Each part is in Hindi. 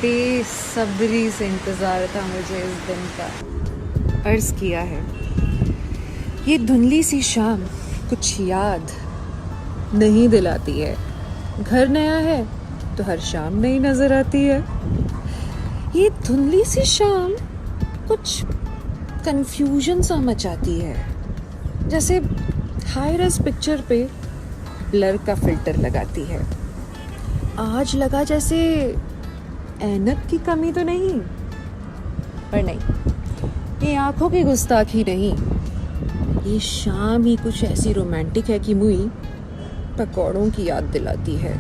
बेसब्री से इंतज़ार था मुझे इस दिन का। अर्ज़ किया है ये धुंधली सी शाम कुछ याद नहीं दिलाती है। घर नया है तो हर शाम नई नज़र आती है। ये धुंधली सी शाम कुछ कंफ्यूजन सा मचाती है, जैसे हाई रेज़ पिक्चर पे ब्लर का फिल्टर लगाती है। आज लगा जैसे ऐनक की कमी तो नहीं, पर नहीं, ये आंखों की गुस्ताखी नहीं। ये शाम ही कुछ ऐसी रोमांटिक है कि मुई पकौड़ों की याद दिलाती है।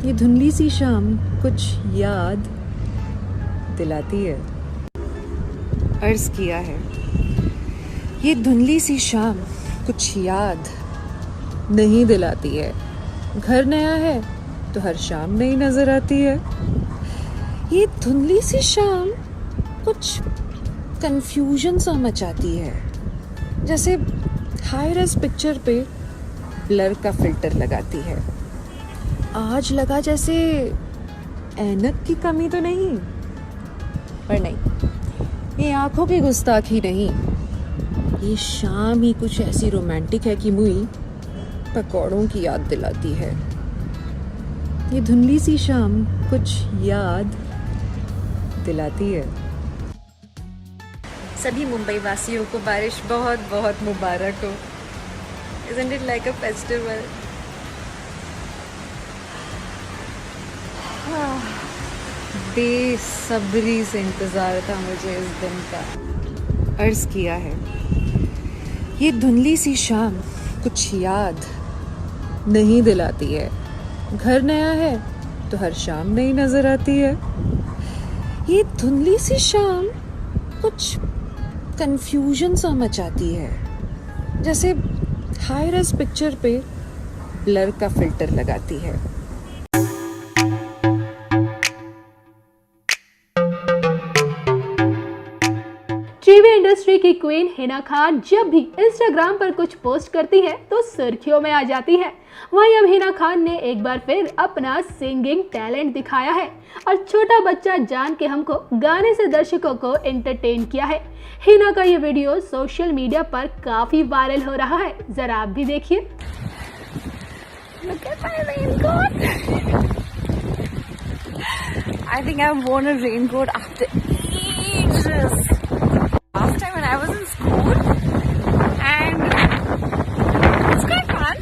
ये धुंधली सी शाम कुछ याद दिलाती है। अर्ज़ किया है ये धुंधली सी शाम कुछ याद नहीं दिलाती है। घर नया है तो हर शाम नई नज़र आती है। ये धुंधली सी शाम कुछ कंफ्यूजन सा मचाती है, जैसे हाई रेज़ पिक्चर पे ब्लर का फिल्टर लगाती है। आज लगा जैसे ऐनक की कमी तो नहीं, पर नहीं, ये आंखों की गुस्ताखी नहीं। ये शाम ही कुछ ऐसी रोमांटिक है कि मुई पकौड़ों की याद दिलाती है। ये धुंधली सी शाम कुछ याद दिलाती है। सभी मुंबई वासियों को बारिश बहुत बहुत मुबारक हो। Isn't it like a festival? बेसब्री से इंतज़ार था मुझे इस दिन का। अर्ज़ किया है ये धुंधली सी शाम कुछ याद नहीं दिलाती है। घर नया है तो हर शाम नई नज़र आती है। ये धुंधली सी शाम कुछ कंफ्यूजन सा मचाती है, जैसे हाई रेज़ पिक्चर पे ब्लर का फिल्टर लगाती है। टीवी इंडस्ट्री की क्वीन हिना खान जब भी इंस्टाग्राम पर कुछ पोस्ट करती है तो सुर्खियों में आ जाती है। वहीं अब हिना खान ने एक बार फिर अपना सिंगिंग टैलेंट दिखाया है और छोटा बच्चा जान के हमको गाने से दर्शकों को एंटरटेन किया है। हिना का ये वीडियो सोशल मीडिया पर काफी वायरल हो रहा है, जरा आप भी देखिए। Look at my raincoat. I think I've worn a raincoat after ages. Last time when I was in school, and it's quite fun.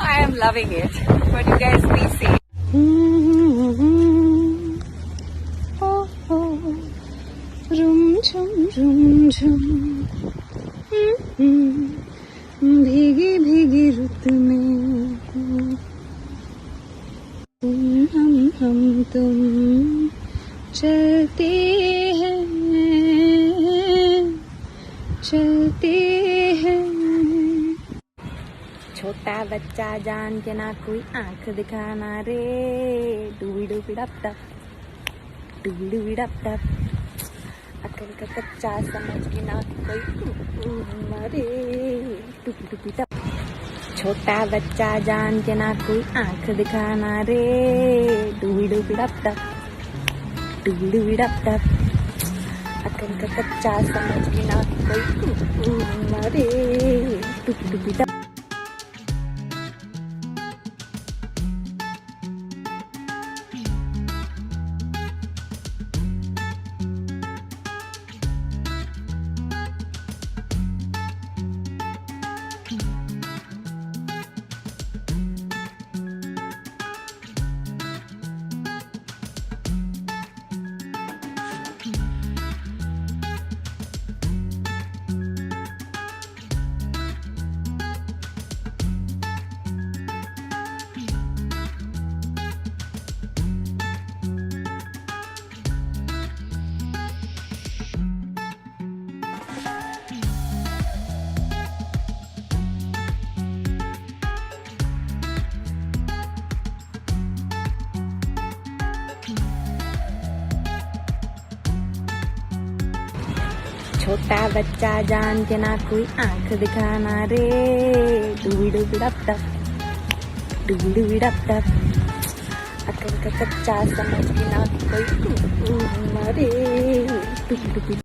I am loving it. But you guys please see. Oh, oh. Rum झुम झुम भीगी भीगी रुत में हम तुम चलते हैं छोटा बच्चा जान के ना कोई आंख दिखाना रे। डूबी डूबी डप टप डूबी डूबी डप टप अकल का कच्चा समझ के ना कोई मरे। टूपी टूपी टप छोटा बच्चा जान के ना कोई आंख दिखाना रे। डूबी डूबी डप टप डूबी डूबी डप टप अकल का कच्चा समझ के ना कोई मरे। टूपी टूपी टप। छोटा बच्चा जान के ना कोई आंख दिखाना रे, डूबी डूबी डप टप, डूबी डूबी डप टप, अकल का कच्चा समझ के ना कोई रे, डूबी डूबी।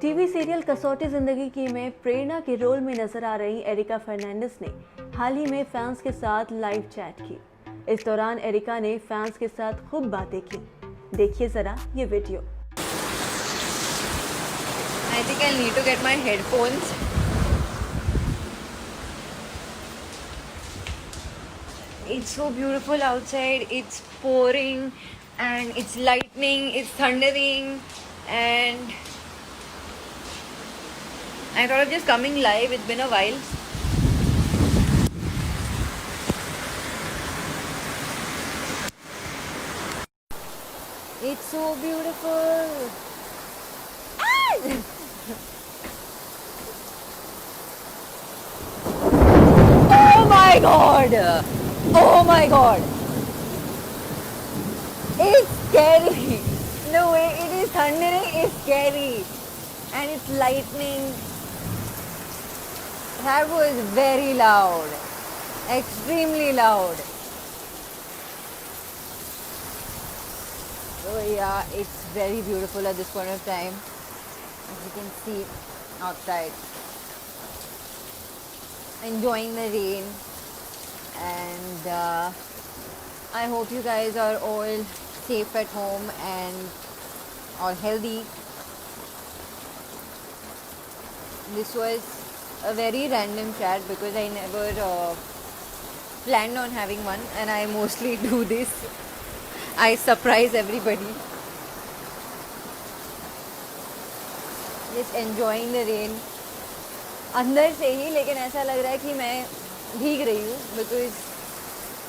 टीवी सीरियल कसौटी जिंदगी की में प्रेरणा के रोल में नजर आ रही एरिका फर्नांडिस ने हाल ही में फैंस के साथ लाइव चैट की। इस दौरान एरिका ने फैंस के साथ खूब बातें की। देखिए जरा ये video. I think I'll need to get my headphones. It's so beautiful outside. It's pouring and it's lightning, it's thundering, and I thought of just coming live. It's been a while. It's so beautiful. Oh my god! Oh my god! It's scary. The way it is thundering is scary. And it's lightning. That was very loud. Extremely loud. So yeah, it's very beautiful at this point of time. As you can see outside. Enjoying the rain. And I hope you guys are all safe at home and all healthy. This was a very random chat because I never planned on having one, and I mostly do this. I surprise everybody. Just enjoying the rain. अंदर से ही, लेकिन ऐसा लग रहा है कि मैं भीग रही हूँ because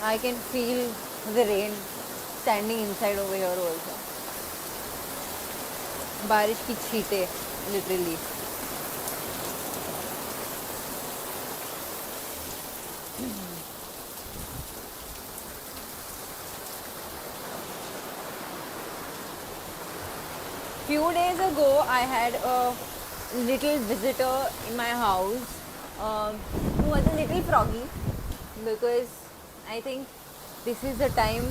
I can feel the rain standing inside over here also. बारिश की छींटे literally. Few days ago, I had a little visitor in my house who was a little froggy because I think this is the time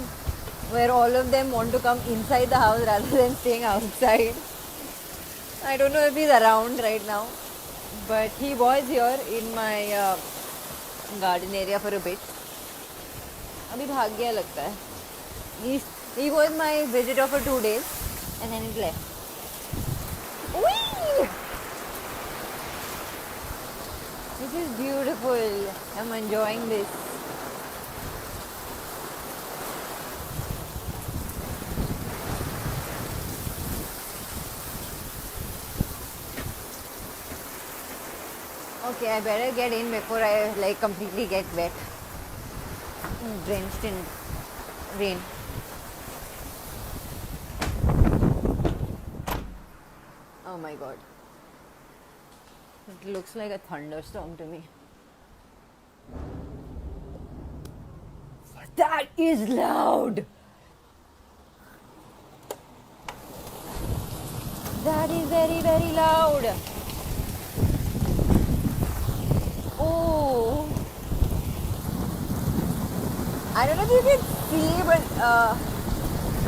where all of them want to come inside the house rather than staying outside. I don't know if he's around right now, but he was here in my garden area for a bit. अभी भाग गया लगता है. He was my visitor for 2 days and then he left. Whee! This is beautiful. I'm enjoying this. Okay, I better get in before I completely get wet. I'm drenched in rain. Oh my god. It looks like a thunderstorm to me. That is loud. That is very, very loud. Oh. I don't know if you can see, but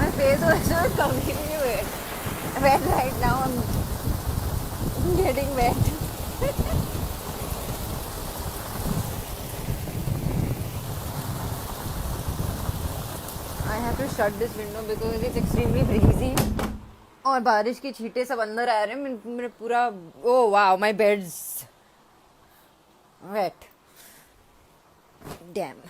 my face also is completely wet. Wet right now. I'm getting wet. I have to shut this window because it's extremely breezy. और बारिश की छींटे सब अंदर आ रहे हैं. मेरे पूरा oh wow, my bed's wet. Damn.